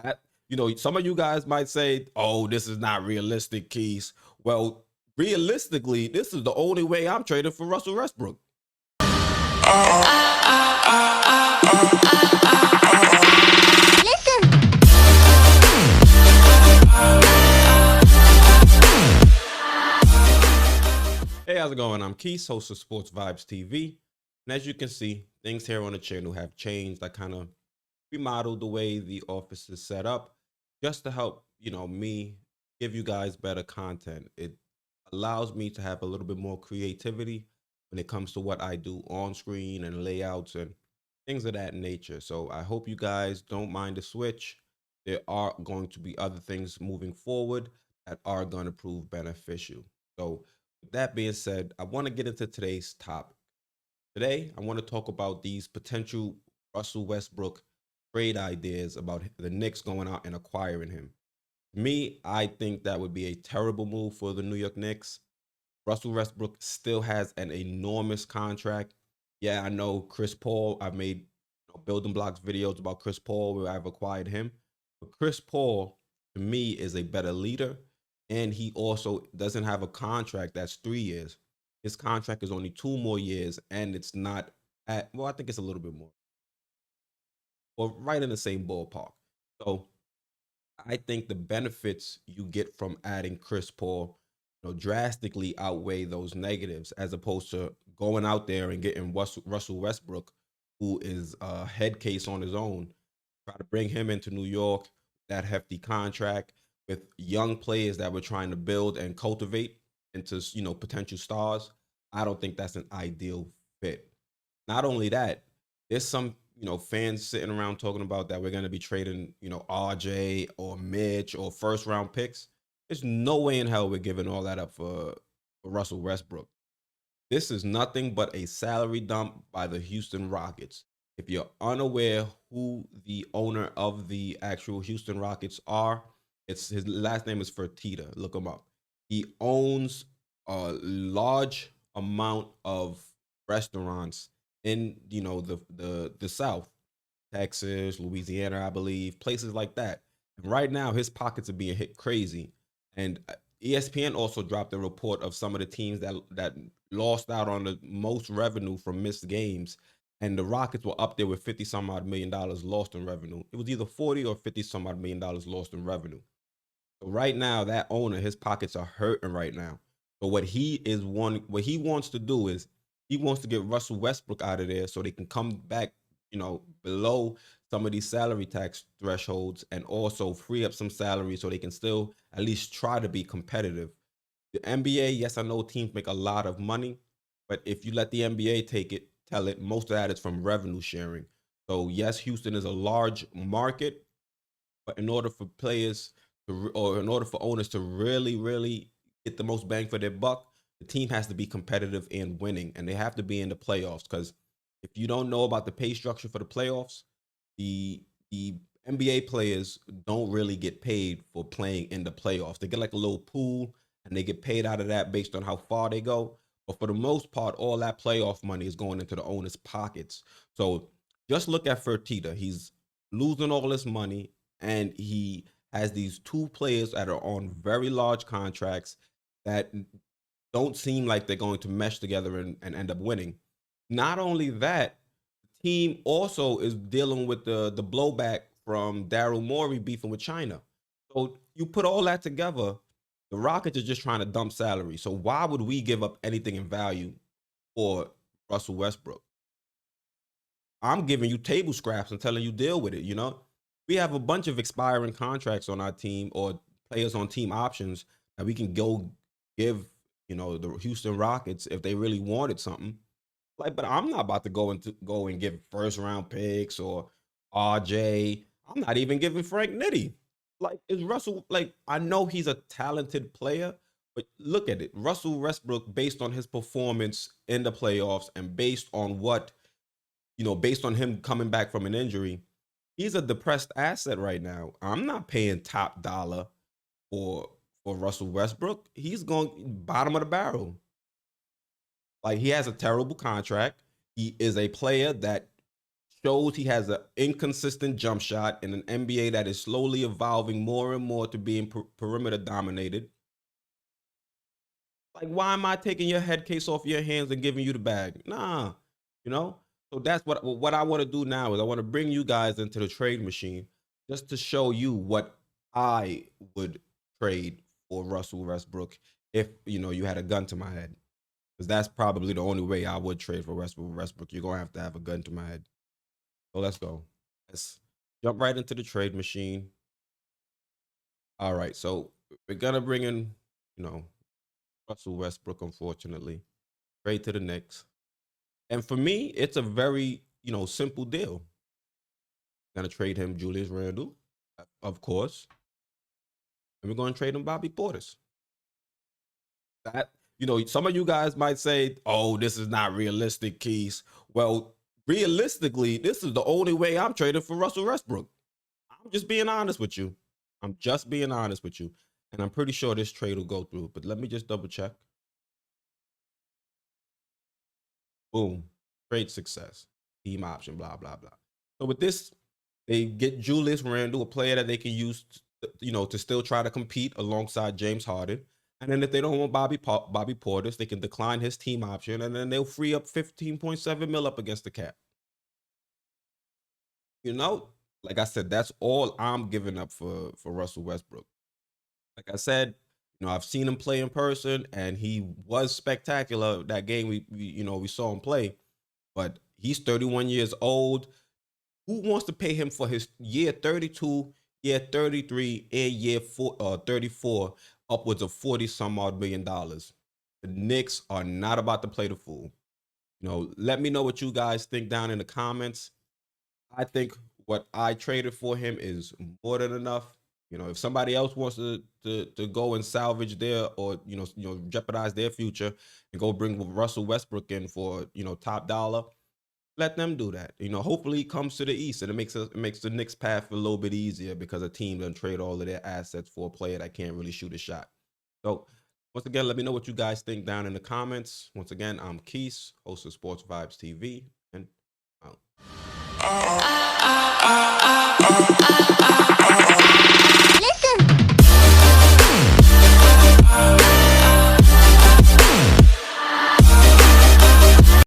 That, some of you guys might say, "Oh, this is not realistic, Keys." Well, realistically, this is the only way I'm trading for Russell Westbrook. Hey, how's it going? I'm Keys, host of Sports Vibes TV. And as you can see, things here on the channel have changed. I kind of remodeled the way the office is set up just to help, me give you guys better content. It allows me to have a little bit more creativity when it comes to what I do on screen and layouts and things of that nature. So I hope you guys don't mind the switch. There are going to be other things moving forward that are going to prove beneficial. So with that being said, I want to get into today's topic. Today, I want to talk about these potential Russell Westbrook trade ideas about the Knicks going out and acquiring him. Me, I think that would be a terrible move for the New York Knicks. Russell Westbrook still has an enormous contract. Yeah, I know Chris Paul. I've made building blocks videos about Chris Paul where I've acquired him. But Chris Paul, to me, is a better leader. And he also doesn't have a contract that's 3 years. His contract is only 2 more years, and it's not I think it's a little bit more, or right in the same ballpark. So I think the benefits you get from adding Chris Paul, drastically outweigh those negatives, as opposed to going out there and getting Russell Westbrook, who is a head case on his own. Try to bring him into New York, that hefty contract with young players that we're trying to build and cultivate into, potential stars. I don't think that's an ideal fit. Not only that, there's some, fans sitting around talking about that we're going to be trading, RJ or Mitch or first round picks. There's no way in hell we're giving all that up for Russell Westbrook. This is nothing but a salary dump by the Houston Rockets. If you're unaware who the owner of the actual Houston Rockets are, it's his last name is Fertitta. Look him up. He owns a large amount of restaurants in the South, Texas, Louisiana, I believe, places like that. And right now, his pockets are being hit crazy. And ESPN also dropped a report of some of the teams that lost out on the most revenue from missed games, and the Rockets were up there with 50 some odd million dollars lost in revenue. It was either 40 or 50 some odd million dollars lost in revenue. So right now, that owner, his pockets are hurting right now. So what he wants to do is he wants to get Russell Westbrook out of there so they can come back, below some of these salary tax thresholds, and also free up some salary so they can still at least try to be competitive. The NBA, yes, I know teams make a lot of money, but if you let the NBA tell it, most of that is from revenue sharing. So yes, Houston is a large market, but in order for players or in order for owners to really, really get the most bang for their buck, the team has to be competitive and winning, and they have to be in the playoffs. Because if you don't know about the pay structure for the playoffs, the NBA players don't really get paid for playing in the playoffs. They get like a little pool, and they get paid out of that based on how far they go. But for the most part, all that playoff money is going into the owners' pockets. So just look at Fertitta. He's losing all this money, and he has these two players that are on very large contracts that don't seem like they're going to mesh together and end up winning. Not only that, the team also is dealing with the blowback from Daryl Morey beefing with China. So you put all that together, the Rockets are just trying to dump salary. So why would we give up anything in value for Russell Westbrook? I'm giving you table scraps and telling you deal with it. We have a bunch of expiring contracts on our team, or players on team options, that we can go give, the Houston Rockets if they really wanted something. Like, but I'm not about to go and give first round picks or RJ. I'm not even giving Frank Nitty. Like, is Russell, like, I know he's a talented player, but look at it. Russell Westbrook, based on his performance in the playoffs and based on based on him coming back from an injury, he's a depressed asset right now. I'm not paying top dollar for Russell Westbrook. He's going bottom of the barrel. Like, he has a terrible contract. He is a player that shows he has an inconsistent jump shot in an NBA that is slowly evolving more and more to being perimeter dominated. Like, why am I taking your head case off your hands and giving you the bag? Nah, you know. So that's what I want to do now is I want to bring you guys into the trade machine just to show you what I would trade for Russell Westbrook if you had a gun to my head, because that's probably the only way I would trade for Russell Westbrook. You're gonna have to have a gun to my head. So let's go. Let's jump right into the trade machine. All right, so we're gonna bring in, you know, Russell Westbrook, unfortunately, trade to the Knicks. And for me, it's a very, simple deal. Gonna trade him Julius Randle, of course. And we're gonna trade him Bobby Portis. That, some of you guys might say, oh, this is not realistic, Keys. Well, realistically, this is the only way I'm trading for Russell Westbrook. I'm just being honest with you. I'm just being honest with you. And I'm pretty sure this trade will go through. But let me just double check. Boom. Trade success. Team option, blah, blah, blah. So with this, they get Julius Randle, a player that they can use, to still try to compete alongside James Harden. And then if they don't want Bobby Portis, they can decline his team option, and then they'll free up 15.7 mil up against the cap. Like I said, that's all I'm giving up for Russell Westbrook. Like I said, I've seen him play in person, and he was spectacular that game we saw him play. But he's 31 years old. Who wants to pay him for his year 32, year 33, and year 34, upwards of 40 some odd $1 million? The Knicks are not about to play the fool. Let me know what you guys think down in the comments. I think what I traded for him is more than enough. If somebody else wants to go and salvage their, or jeopardize their future and go bring Russell Westbrook in for top dollar, let them do that. Hopefully he comes to the East, and it makes the Knicks path a little bit easier, because a team doesn't trade all of their assets for a player that can't really shoot a shot. So once again, let me know what you guys think down in the comments. Once again, I'm Keith, host of Sports Vibes TV, and out.